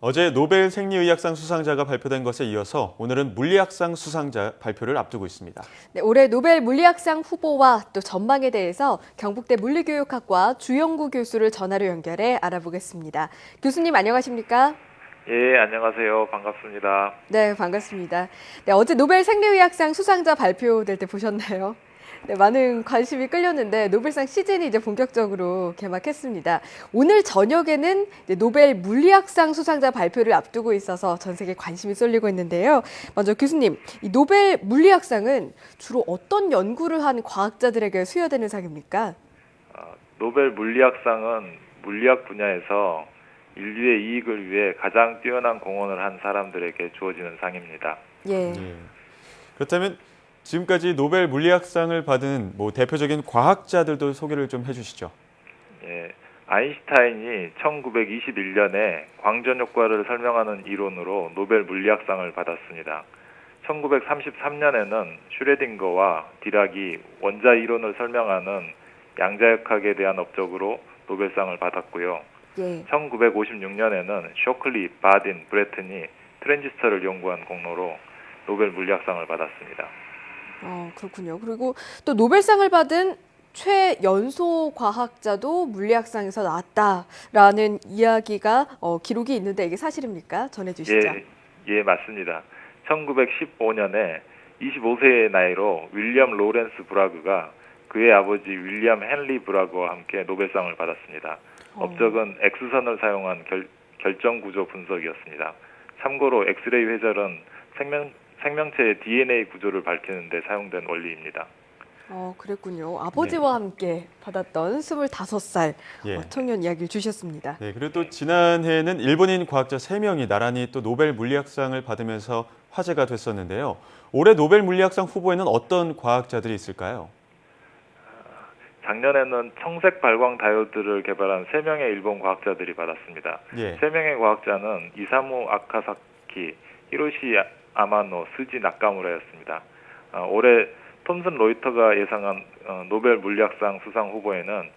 어제 노벨 생리의학상 수상자가 발표된 것에 이어서 오늘은 물리학상 수상자 발표를 앞두고 있습니다. 네, 올해 노벨 물리학상 후보와 또 전망에 대해서 경북대 물리교육학과 주영구 교수를 전화로 연결해 알아보겠습니다. 교수님 안녕하십니까? 예, 안녕하세요. 반갑습니다. 네, 반갑습니다. 네, 어제 노벨 생리의학상 수상자 발표될 때 보셨나요? 네, 많은 관심이 끌렸는데 노벨상 시즌이 이제 본격적으로 개막했습니다. 오늘 저녁에는 노벨 물리학상 수상자 발표를 앞두고 있어서 전 세계 관심이 쏠리고 있는데요. 먼저 교수님, 이 노벨 물리학상은 주로 어떤 연구를 한 과학자들에게 수여되는 상입니까? 노벨 물리학상은 물리학 분야에서 인류의 이익을 위해 가장 뛰어난 공헌을 한 사람들에게 주어지는 상입니다. 예. 그렇다면 지금까지 노벨 물리학상을 받은 대표적인 과학자들도 소개를 좀 해주시죠. 예, 아인슈타인이 1921년에 광전 효과를 설명하는 이론으로 노벨 물리학상을 받았습니다. 1933년에는 슈레딩거와 디락이 원자 이론을 설명하는 양자역학에 대한 업적으로 노벨상을 받았고요. 예. 1956년에는 쇼클리, 바딘, 브래튼이 트랜지스터를 연구한 공로로 노벨 물리학상을 받았습니다. 그렇군요. 그리고 또 노벨상을 받은 최연소 과학자도 물리학상에서 나왔다라는 이야기가 기록이 있는데 이게 사실입니까? 전해주시죠. 예, 맞습니다. 1915년에 25세의 나이로 윌리엄 로렌스 브라그가 그의 아버지 윌리엄 헨리 브라그와 함께 노벨상을 받았습니다. 업적은 X선을 사용한 결정구조 분석이었습니다. 참고로 엑스레이 회절은 생명체의 DNA 구조를 밝히는 데 사용된 원리입니다. 그랬군요. 아버지와 함께 받았던 25살 청년 이야기를 주셨습니다. 네, 그리고 또 지난해에는 일본인 과학자 3명이 나란히 또 노벨 물리학상을 받으면서 화제가 됐었는데요. 올해 노벨 물리학상 후보에는 어떤 과학자들이 있을까요? 작년에는 청색 발광 다이오드를 개발한 3명의 일본 과학자들이 받았습니다. 3명의 과학자는 이사무 아카사키, 히로시 아마노, 스지 나카무라였습니다. 올해 톰슨 로이터가 예상한 노벨 물리학상 수상 후보에는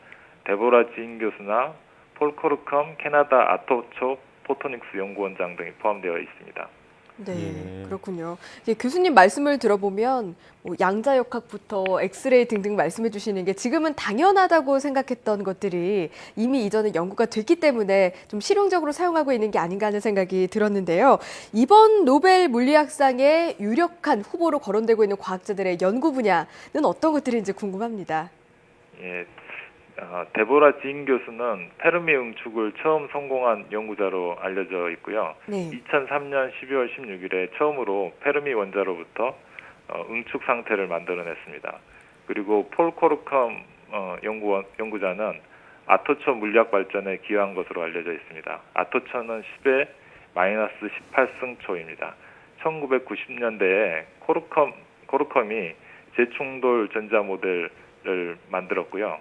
데보라 지인 교수나 폴 코르컴 캐나다 아토초 포토닉스 연구원장 등이 포함되어 있습니다. 네, 그렇군요. 교수님 말씀을 들어보면 양자역학부터 엑스레이 등등 말씀해 주시는 게 지금은 당연하다고 생각했던 것들이 이미 이전에 연구가 됐기 때문에 좀 실용적으로 사용하고 있는 게 아닌가 하는 생각이 들었는데요. 이번 노벨 물리학상의 유력한 후보로 거론되고 있는 과학자들의 연구 분야는 어떤 것들인지 궁금합니다. 예, 데보라 지인 교수는 페르미 응축을 처음 성공한 연구자로 알려져 있고요. 2003년 12월 16일에 처음으로 페르미 원자로부터 응축 상태를 만들어냈습니다. 그리고 폴 코르컴 연구자는 아토초 물리학 발전에 기여한 것으로 알려져 있습니다. 아토초는 10의 마이너스 18승초입니다. 1990년대에 코르컴이 재충돌 전자 모델을 만들었고요.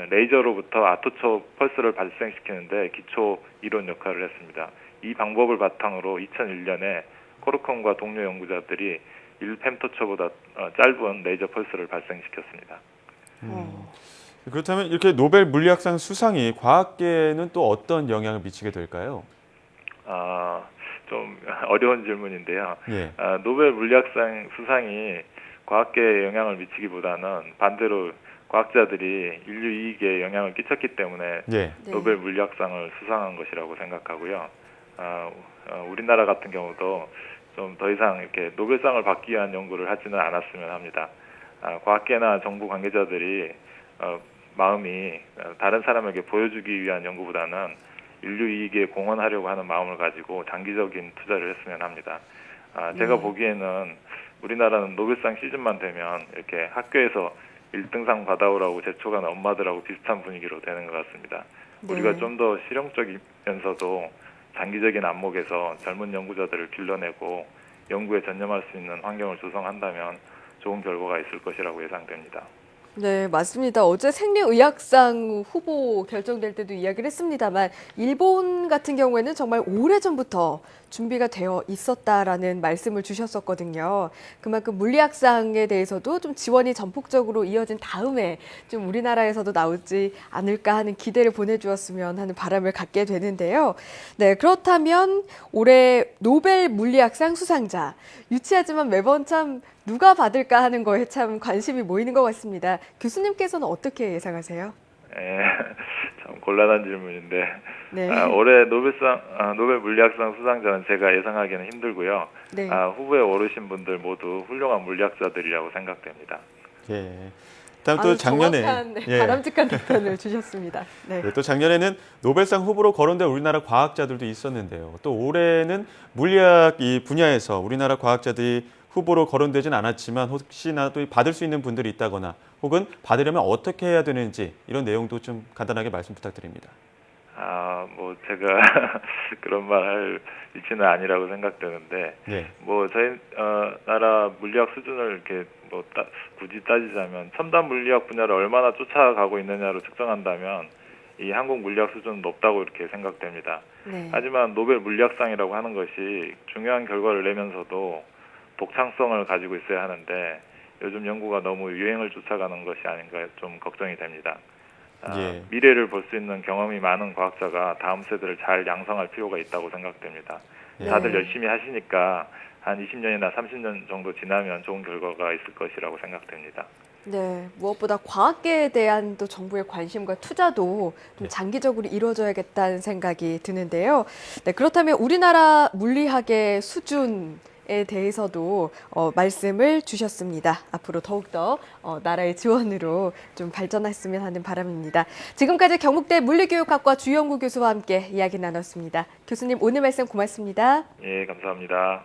레이저로부터 아토초 펄스를 발생시키는데 기초 이론 역할을 했습니다. 이 방법을 바탕으로 2001년에 코르컴과 동료 연구자들이 1펨토초보다 짧은 레이저 펄스를 발생시켰습니다. 그렇다면 이렇게 노벨 물리학상 수상이 과학계에는 또 어떤 영향을 미치게 될까요? 좀 어려운 질문인데요. 노벨 물리학상 수상이 과학계에 영향을 미치기보다는 반대로 과학자들이 인류 이익에 영향을 끼쳤기 때문에 노벨 물리학상을 수상한 것이라고 생각하고요. 우리나라 같은 경우도 좀 더 이상 이렇게 노벨상을 받기 위한 연구를 하지는 않았으면 합니다. 과학계나 정부 관계자들이 마음이 다른 사람에게 보여주기 위한 연구보다는 인류 이익에 공헌하려고 하는 마음을 가지고 장기적인 투자를 했으면 합니다. 제가 보기에는 우리나라는 노벨상 시즌만 되면 이렇게 학교에서 1등상 받아오라고 재촉하는 엄마들하고 비슷한 분위기로 되는 것 같습니다. 우리가 좀 더 실용적이면서도 장기적인 안목에서 젊은 연구자들을 길러내고 연구에 전념할 수 있는 환경을 조성한다면 좋은 결과가 있을 것이라고 예상됩니다. 네, 맞습니다. 어제 생리의학상 후보 결정될 때도 이야기를 했습니다만 일본 같은 경우에는 정말 오래전부터 준비가 되어 있었다라는 말씀을 주셨었거든요. 그만큼 물리학상에 대해서도 좀 지원이 전폭적으로 이어진 다음에 좀 우리나라에서도 나오지 않을까 하는 기대를 보내주었으면 하는 바람을 갖게 되는데요. 네, 그렇다면 올해 노벨 물리학상 수상자, 유치하지만 매번 참 누가 받을까 하는 거에 참 관심이 모이는 것 같습니다. 교수님께서는 어떻게 예상하세요? 참 곤란한 질문인데 네. 올해 노벨 물리학상 수상자는 제가 예상하기는 힘들고요. 네. 후보에 오르신 분들 모두 훌륭한 물리학자들이라고 생각됩니다. 예. 다음 또 작년에 정확한, 바람직한 답변을 주셨습니다. 네. 또 작년에는 노벨상 후보로 거론된 우리나라 과학자들도 있었는데요. 또 올해는 물리학 이 분야에서 우리나라 과학자들이 후보로 거론되진 않았지만 혹시나 또 받을 수 있는 분들이 있다거나 혹은 받으려면 어떻게 해야 되는지 이런 내용도 좀 간단하게 말씀 부탁드립니다. 뭐 제가 그런 말 할 위치는 아니라고 생각되는데, 뭐 저희 나라 물리학 수준을 이렇게 굳이 따지자면 첨단 물리학 분야를 얼마나 쫓아가고 있느냐로 측정한다면 이 한국 물리학 수준은 높다고 이렇게 생각됩니다. 네. 하지만 노벨 물리학상이라고 하는 것이 중요한 결과를 내면서도 독창성을 가지고 있어야 하는데 요즘 연구가 너무 유행을 쫓아가는 것이 아닌가 좀 걱정이 됩니다. 미래를 볼 수 있는 경험이 많은 과학자가 다음 세대를 잘 양성할 필요가 있다고 생각됩니다. 다들 열심히 하시니까 한 20년이나 30년 정도 지나면 좋은 결과가 있을 것이라고 생각됩니다. 네, 무엇보다 과학계에 대한 또 정부의 관심과 투자도 좀 장기적으로 이루어져야겠다는 생각이 드는데요. 네, 그렇다면 우리나라 물리학의 수준에 대해서도 말씀을 주셨습니다. 앞으로 더욱더 나라의 지원으로 좀 발전했으면 하는 바람입니다. 지금까지 경북대 물리교육학과 주영구 교수와 함께 이야기 나눴습니다. 교수님 오늘 말씀 고맙습니다. 예, 감사합니다.